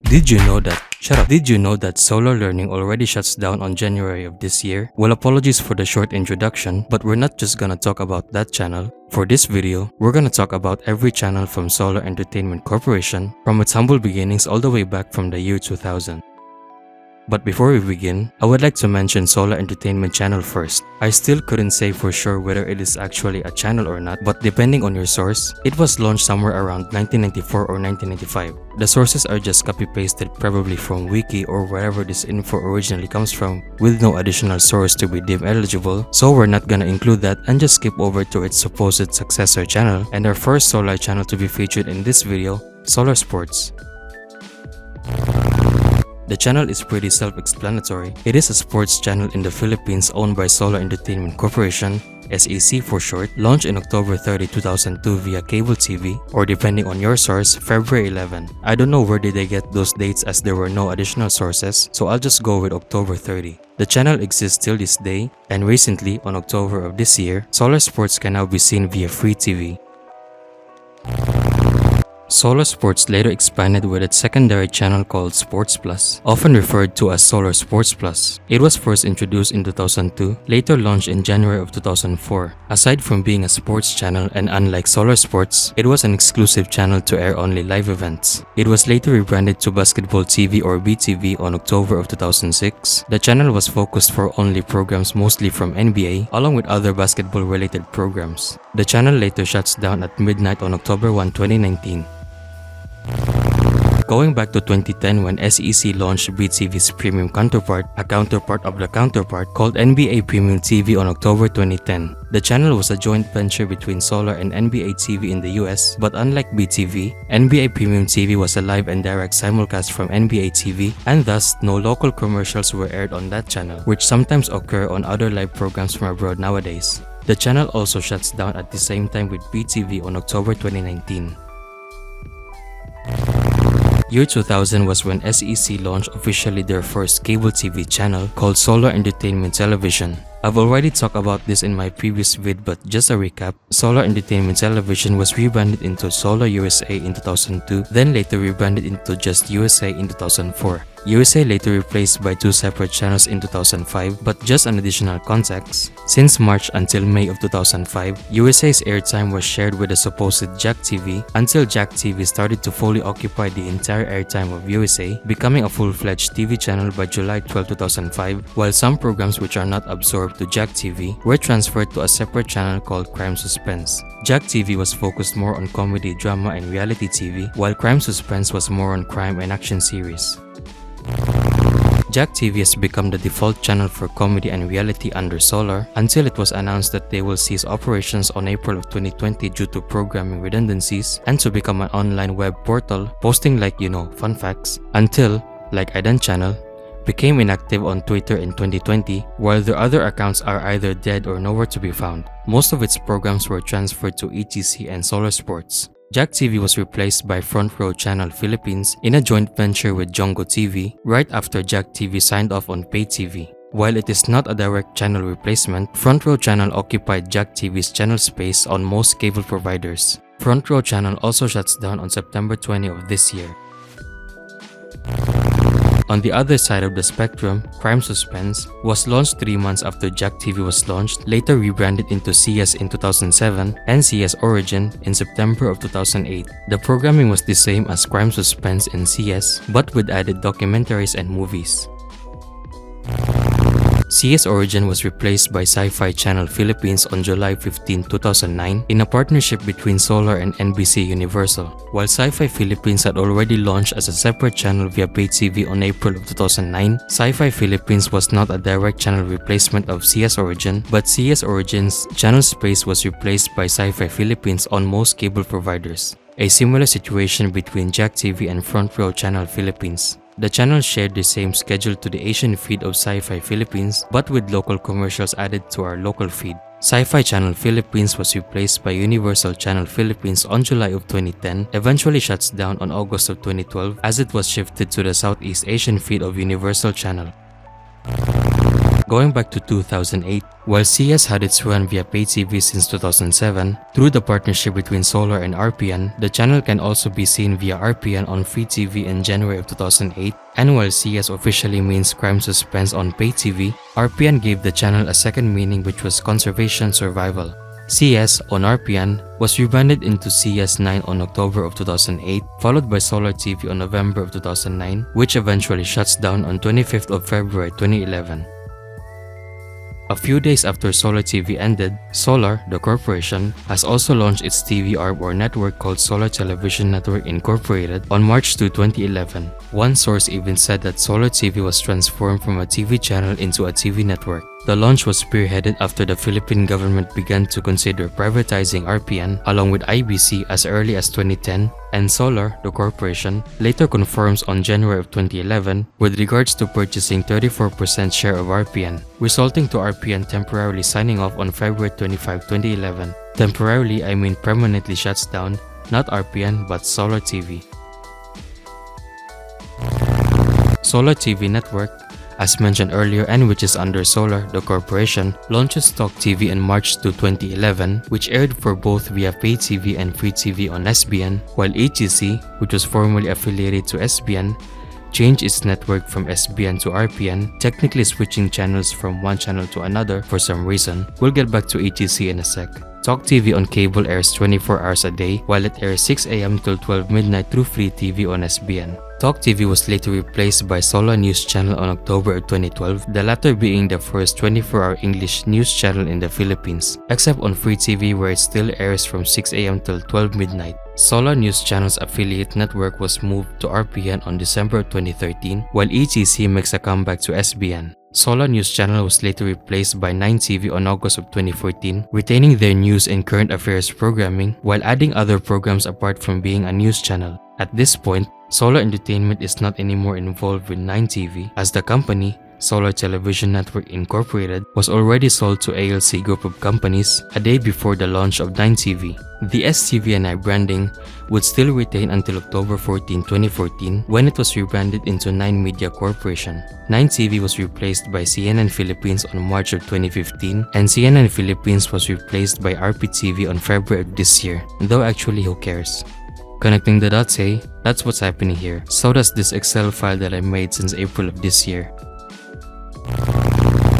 Did you know that? Shut up. Did you know that Solar Learning already shuts down on January of this year? Well, apologies for the short introduction, but we're not just gonna talk about that channel. For this video, we're gonna talk about every channel from Solar Entertainment Corporation, from its humble beginnings all the way back from the year 2000. But before we begin, I would like to mention Solar Entertainment channel first. I still couldn't say for sure whether it is actually a channel or not, but depending on your source, it was launched somewhere around 1994 or 1995. The sources are just copy-pasted probably from wiki or wherever this info originally comes from, with no additional source to be deemed eligible, so we're not gonna include that and just skip over to its supposed successor channel and our first Solar channel to be featured in this video, Solar Sports. The channel is pretty self-explanatory. It is a sports channel in the Philippines owned by Solar Entertainment Corporation, SEC for short, launched in October 30, 2002 via cable TV, or depending on your source, February 11. I don't know where did they get those dates as there were no additional sources, so I'll just go with October 30. The channel exists till this day, and recently, on October of this year, Solar Sports can now be seen via free TV. Solar Sports later expanded with its secondary channel called Sports Plus, often referred to as Solar Sports Plus. It was first introduced in 2002, later launched in January of 2004. Aside from being a sports channel and unlike Solar Sports, it was an exclusive channel to air only live events. It was later rebranded to Basketball TV or BTV on October of 2006. The channel was focused for only programs mostly from NBA, along with other basketball-related programs. The channel later shuts down at midnight on October 1, 2019. Going back to 2010 when SEC launched BTV's premium counterpart, a counterpart of the counterpart called NBA Premium TV on October 2010. The channel was a joint venture between Solar and NBA TV in the US, but unlike BTV, NBA Premium TV was a live and direct simulcast from NBA TV, and thus no local commercials were aired on that channel, which sometimes occur on other live programs from abroad nowadays. The channel also shuts down at the same time with BTV on October 2019. Year 2000 was when SEC launched officially their first cable TV channel called Solar Entertainment Television. I've already talked about this in my previous vid, but just a recap, Solar Entertainment Television was rebranded into Solar USA in 2002, then later rebranded into just USA in 2004. USA later replaced by two separate channels in 2005, but just an additional context. Since March until May of 2005, USA's airtime was shared with the supposed Jack TV until Jack TV started to fully occupy the entire airtime of USA, becoming a full-fledged TV channel by July 12, 2005, while some programs which are not absorbed to Jack TV were transferred to a separate channel called Crime Suspense. Jack TV was focused more on comedy, drama, and reality TV, while Crime Suspense was more on crime and action series. Jack TV has become the default channel for comedy and reality under Solar until it was announced that they will cease operations on April of 2020 due to programming redundancies and to become an online web portal posting fun facts until, like Idan Channel, became inactive on Twitter in 2020, while their other accounts are either dead or nowhere to be found. Most of its programs were transferred to ETC and Solar Sports. Jack TV was replaced by Front Row Channel Philippines in a joint venture with Jungo TV right after Jack TV signed off on pay TV. While it is not a direct channel replacement, Front Row Channel occupied Jack TV's channel space on most cable providers. Front Row Channel also shuts down on September 20 of this year. On the other side of the spectrum, Crime Suspense was launched 3 months after Jack TV was launched, later rebranded into CS in 2007 and CS Origin in September of 2008. The programming was the same as Crime Suspense in CS, but with added documentaries and movies. CS Origin was replaced by Sci-Fi Channel Philippines on July 15, 2009 in a partnership between Solar and NBC Universal. While Sci-Fi Philippines had already launched as a separate channel via pay TV on April of 2009, Sci-Fi Philippines was not a direct channel replacement of CS Origin, but CS Origin's channel space was replaced by Sci-Fi Philippines on most cable providers. A similar situation between Jack TV and Front Row Channel Philippines. The channel shared the same schedule to the Asian feed of Sci-Fi Philippines, but with local commercials added to our local feed. Sci-Fi Channel Philippines was replaced by Universal Channel Philippines on July of 2010, eventually shuts down on August of 2012 as it was shifted to the Southeast Asian feed of Universal Channel. Going back to 2008, while CS had its run via pay TV since 2007, through the partnership between Solar and RPN, the channel can also be seen via RPN on free TV in January of 2008, and while CS officially means crime suspense on pay TV, RPN gave the channel a second meaning, which was conservation survival. CS on RPN was rebranded into CS9 on October of 2008, followed by Solar TV on November of 2009, which eventually shuts down on 25th of February 2011. A few days after Solar TV ended, Solar, the corporation, has also launched its TV arm or network called Solar Television Network Incorporated on March 2, 2011. One source even said that Solar TV was transformed from a TV channel into a TV network. The launch was spearheaded after the Philippine government began to consider privatizing RPN along with IBC as early as 2010, and Solar, the corporation, later confirms on January of 2011 with regards to purchasing 34% share of RPN, resulting to RPN temporarily signing off on February 25, 2011. Temporarily, I mean permanently shuts down, not RPN but Solar TV. Solar TV Network, as mentioned earlier and which is under Solar, the corporation, launches Talk TV in March 2, 2011, which aired for both via pay TV and free TV on SBN, while ATC, which was formerly affiliated to SBN, changed its network from SBN to RPN, technically switching channels from one channel to another for some reason. We'll get back to ATC in a sec. Talk TV on cable airs 24 hours a day, while it airs 6 AM till 12 midnight through free TV on SBN. Talk TV was later replaced by Solar News Channel on October of 2012, the latter being the first 24-hour English news channel in the Philippines, except on free TV where it still airs from 6 AM till 12 midnight. Solar News Channel's affiliate network was moved to RPN on December 2013, while ETC makes a comeback to SBN. Solar News Channel was later replaced by 9TV on August of 2014, retaining their news and current affairs programming while adding other programs apart from being a news channel. At this point, Solar Entertainment is not anymore involved with 9TV, as the company, Solar Television Network Incorporated, was already sold to ALC Group of Companies a day before the launch of 9TV. The STVNI branding would still retain until October 14, 2014, when it was rebranded into 9 Media Corporation. 9TV was replaced by CNN Philippines on March of 2015, and CNN Philippines was replaced by RPTV on February of this year, though actually who cares. Connecting the dots, hey? That's what's happening here. So does this Excel file that I made since April of this year.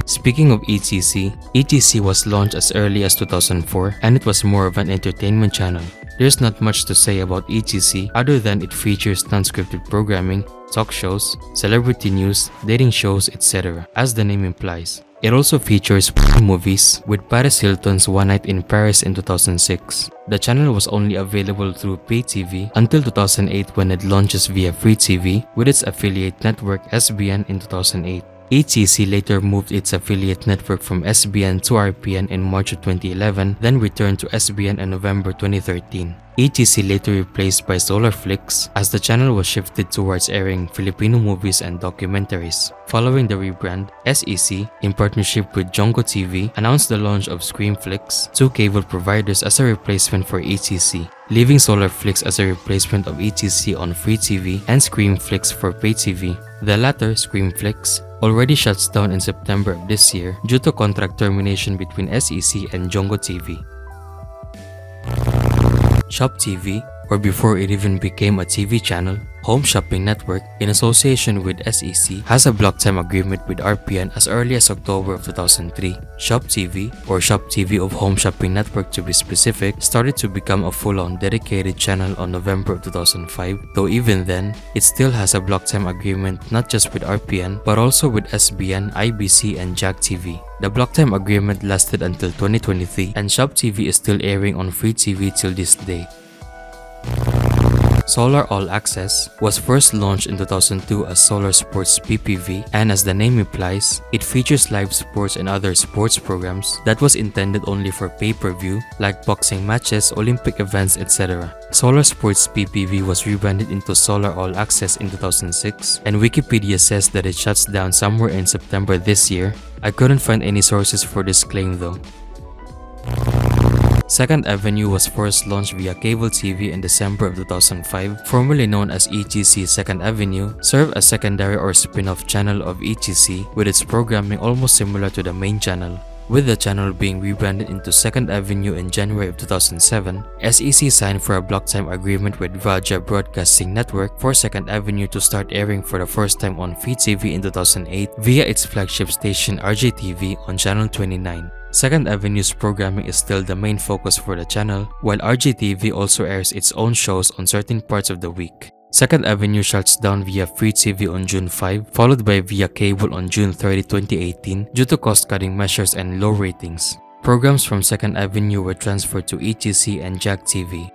Speaking of ETC, ETC was launched as early as 2004 and it was more of an entertainment channel. There's not much to say about ETC other than it features non-scripted programming, talk shows, celebrity news, dating shows, etc. as the name implies. It also features movies, with Paris Hilton's One Night in Paris in 2006. The channel was only available through pay TV until 2008 when it launches via free TV with its affiliate network SBN in 2008. ETC later moved its affiliate network from SBN to RPN in March of 2011, then returned to SBN in November 2013. ETC later replaced by Solar Flix as the channel was shifted towards airing Filipino movies and documentaries. Following the rebrand, SEC, in partnership with Jungo TV, announced the launch of screamflix, two cable providers as a replacement for ETC, leaving Solar Flix as a replacement of ETC on free TV and screamflix for pay TV. The latter, screamflix, already shuts down in September of this year due to contract termination between SEC and Jungo TV. Shop TV, or before it even became a TV channel, Home Shopping Network, in association with SEC, has a block time agreement with RPN as early as October of 2003. Shop TV, or Shop TV of Home Shopping Network to be specific, started to become a full-on dedicated channel on November of 2005, though even then, it still has a block time agreement not just with RPN, but also with SBN, IBC, and Jack TV. The block time agreement lasted until 2023, and Shop TV is still airing on free TV till this day. Solar All Access was first launched in 2002 as Solar Sports PPV, and as the name implies, it features live sports and other sports programs that was intended only for pay-per-view, like boxing matches, Olympic events, etc. Solar Sports PPV was rebranded into Solar All Access in 2006, and Wikipedia says that it shuts down somewhere in September this year. I couldn't find any sources for this claim though. Second Avenue was first launched via cable TV in December of 2005, formerly known as EGC. Second Avenue served as secondary or spin-off channel of EGC, with its programming almost similar to the main channel. With the channel being rebranded into Second Avenue in January of 2007, SEC signed for a block time agreement with Raja Broadcasting Network for Second Avenue to start airing for the first time on Free TV in 2008 via its flagship station RJTV on Channel 29. Second Avenue's programming is still the main focus for the channel, while RJTV also airs its own shows on certain parts of the week. Second Avenue shuts down via Free TV on June 5, followed by via cable on June 30, 2018 due to cost-cutting measures and low ratings. Programs from Second Avenue were transferred to EGC and Jack TV.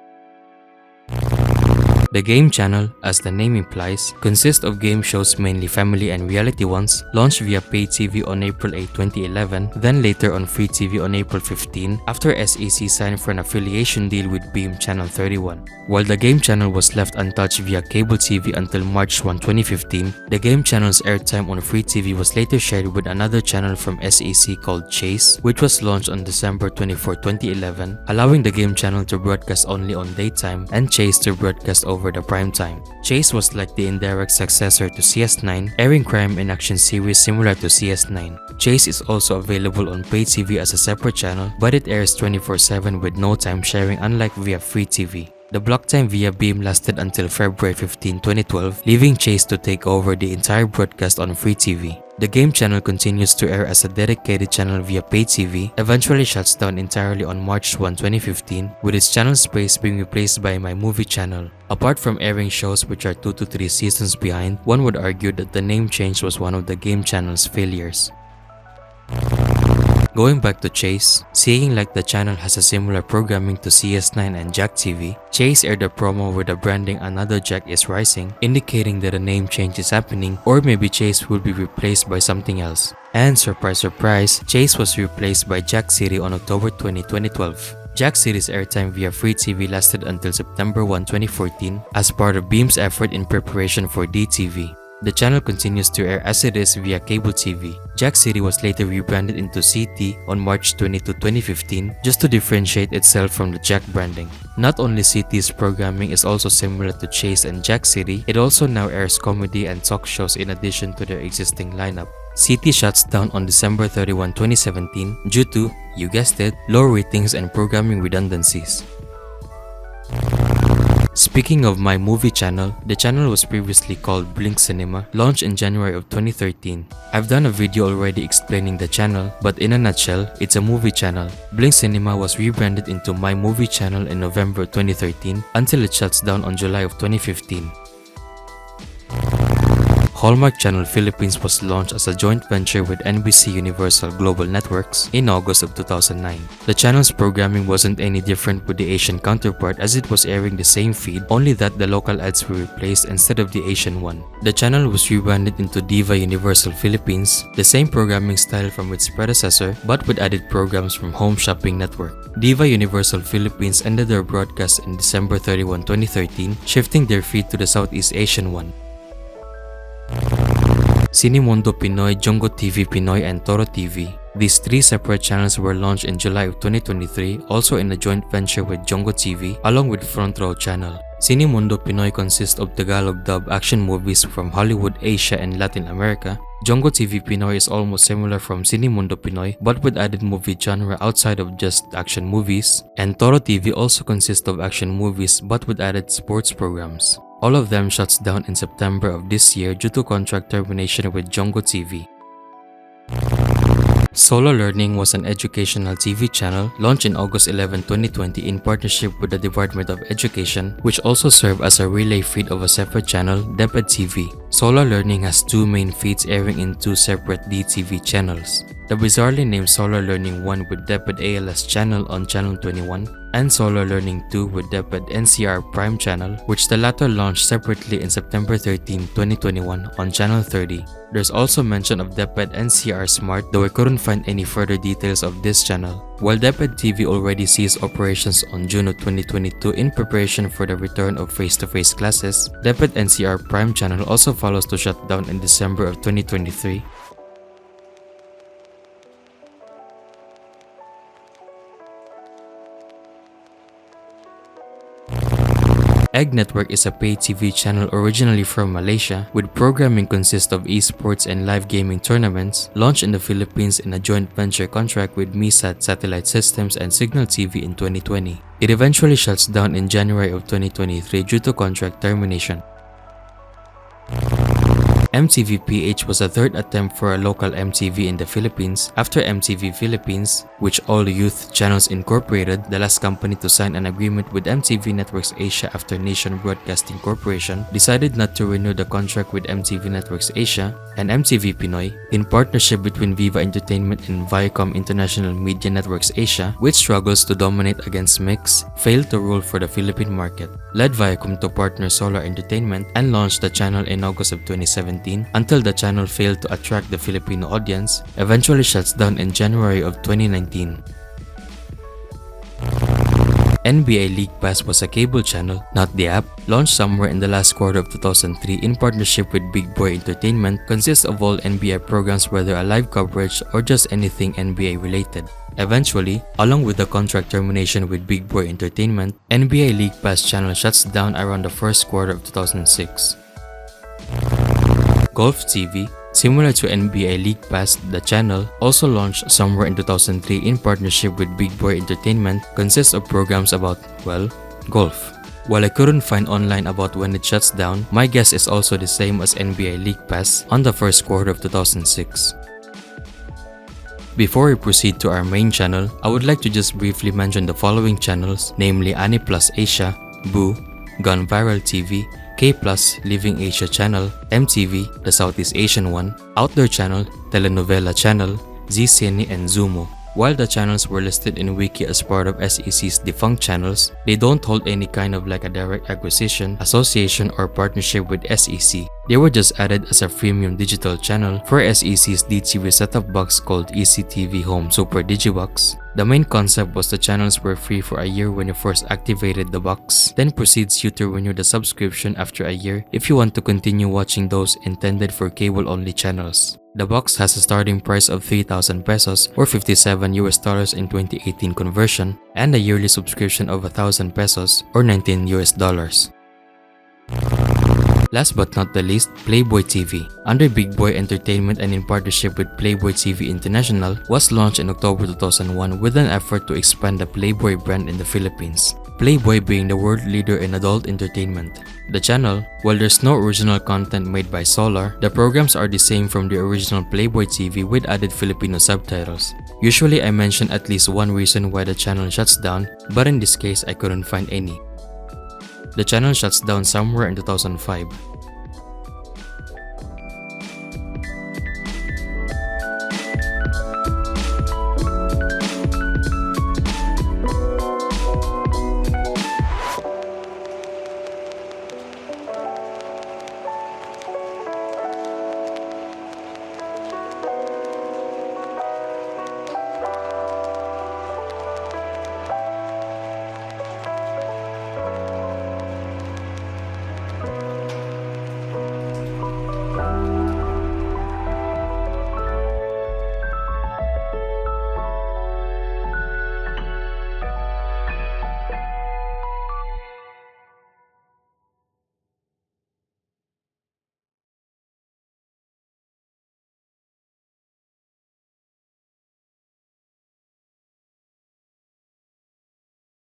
The game channel, as the name implies, consists of game shows, mainly family and reality ones, launched via pay TV on April 8, 2011, then later on Free TV on April 15 after SEC signed for an affiliation deal with Beam Channel 31. While the game channel was left untouched via cable TV until March 1, 2015, the game channel's airtime on Free TV was later shared with another channel from SEC called Chase, which was launched on December 24, 2011, allowing the game channel to broadcast only on daytime and Chase to broadcast over the prime time. Chase was like the indirect successor to CS9, airing crime and action series similar to CS9. Chase is also available on pay TV as a separate channel, but it airs 24/7 with no time sharing, unlike via Free TV. The block time via Beam lasted until February 15, 2012, leaving Chase to take over the entire broadcast on Free TV. The game channel continues to air as a dedicated channel via pay TV, eventually shuts down entirely on March 1, 2015, with its channel space being replaced by My Movie channel. Apart from airing shows which are 2 to 3 seasons behind, one would argue that the name change was one of the game channel's failures. Going back to Chase, seeing like the channel has a similar programming to CS9 and Jack TV, Chase aired a promo with the branding Another Jack is Rising, indicating that a name change is happening, or maybe Chase will be replaced by something else. And surprise surprise, Chase was replaced by Jack City on October 20, 2012. Jack City's airtime via Free TV lasted until September 1, 2014 as part of Beam's effort in preparation for DTV. The channel continues to air as it is via cable TV. Jack City was later rebranded into CT on March 22, 2015 just to differentiate itself from the Jack branding. Not only CT's programming is also similar to Chase and Jack City, it also now airs comedy and talk shows in addition to their existing lineup. CT shuts down on December 31, 2017 due to, you guessed it, low ratings and programming redundancies. Speaking of My Movie channel, the channel was previously called Blink Cinema, launched in January of 2013. I've done a video already explaining the channel, but in a nutshell, it's a movie channel. Blink Cinema was rebranded into My Movie channel in November 2013 until it shuts down on July of 2015. Hallmark Channel Philippines was launched as a joint venture with NBC Universal Global Networks in August of 2009. The channel's programming wasn't any different with the Asian counterpart, as it was airing the same feed, only that the local ads were replaced instead of the Asian one. The channel was rebranded into Diva Universal Philippines, the same programming style from its predecessor but with added programs from Home Shopping Network. Diva Universal Philippines ended their broadcast in December 31, 2013, shifting their feed to the Southeast Asian one. Cinemundo Pinoy, Jungo TV Pinoy, and Toro TV. These three separate channels were launched in July of 2023, also in a joint venture with Jungo TV, along with Front Row Channel. Cinemundo Pinoy consists of Tagalog dub action movies from Hollywood, Asia, and Latin America. Jungo TV Pinoy is almost similar from Cinemundo Pinoy, but with added movie genre outside of just action movies. And Toro TV also consists of action movies, but with added sports programs. All of them shuts down in September of this year due to contract termination with Jungo TV. Solo Learning was an educational TV channel launched in August 11, 2020 in partnership with the Department of Education, which also served as a relay feed of a separate channel, DepEd TV. Solo Learning has two main feeds airing in two separate DTV channels. The bizarrely named Solo Learning 1 with DepEd ALS channel on Channel 21, and Solo Learning 2 with DepEd NCR Prime channel, which the latter launched separately in September 13, 2021 on Channel 30. There's also mention of DepEd NCR Smart, though I couldn't find any further details of this channel. While DepEd TV already ceased operations on June of 2022 in preparation for the return of face-to-face classes, DepEd NCR Prime channel also follows to shut down in December of 2023. Egg Network is a paid TV channel originally from Malaysia, with programming consists of esports and live gaming tournaments, launched in the Philippines in a joint venture contract with MISAT Satellite Systems and Signal TV in 2020. It eventually shuts down in January of 2023 due to contract termination. mtvph was a third attempt for a local MTV in the Philippines after MTV Philippines, which All Youth Channels Incorporated, the last company to sign an agreement with MTV Networks Asia after Nation Broadcasting Corporation, decided not to renew the contract with MTV Networks Asia and MTV Pinoy, in partnership between Viva Entertainment and Viacom International Media Networks Asia, which struggles to dominate against Mix, failed to rule for the Philippine market, led Viacom to partner Solar Entertainment and launched the channel in August of 2017 until the channel failed to attract the Filipino audience, eventually shuts down in January of 2019. NBA League Pass was a cable channel, not the app, launched somewhere in the last quarter of 2003 in partnership with Big Boy Entertainment, consists of all NBA programs, whether a live coverage or just anything NBA related. Eventually, along with the contract termination with Big Boy Entertainment, NBA League Pass channel shuts down around the first quarter of 2006. Golf TV, similar to NBA League Pass, the channel, also launched somewhere in 2003 in partnership with Big Boy Entertainment, consists of programs about, well, golf. While I couldn't find online about when it shuts down, my guess is also the same as NBA League Pass on the first quarter of 2006. Before we proceed to our main channel, I would like to just briefly mention the following channels, namely Ani Plus Asia, Boo, Gone Viral TV, K Plus Living Asia Channel, MTV, the Southeast Asian one, Outdoor Channel, Telenovela Channel, Z-Cine and Zumo. While the channels were listed in Wiki as part of SEC's defunct channels, they don't hold any kind of like a direct acquisition, association or partnership with SEC. They were just added as a freemium digital channel for SEC's DTV set-top box called easytv Home Super Digibox. The main concept was the channels were free for a year when you first activated the box, then proceeds you to renew the subscription after a year if you want to continue watching those intended for cable-only channels. The box has a starting price of 3,000 pesos or $57 in 2018 conversion and a yearly subscription of 1,000 pesos or $19 US. Last but not the least, Playboy TV, under Big Boy Entertainment and in partnership with Playboy TV International, was launched in October 2001 with an effort to expand the Playboy brand in the Philippines, Playboy being the world leader in adult entertainment. The channel, while there's no original content made by Solar, the programs are the same from the original Playboy TV with added Filipino subtitles. Usually I mention at least one reason why the channel shuts down, but in this case I couldn't find any. The channel shuts down somewhere in 2005.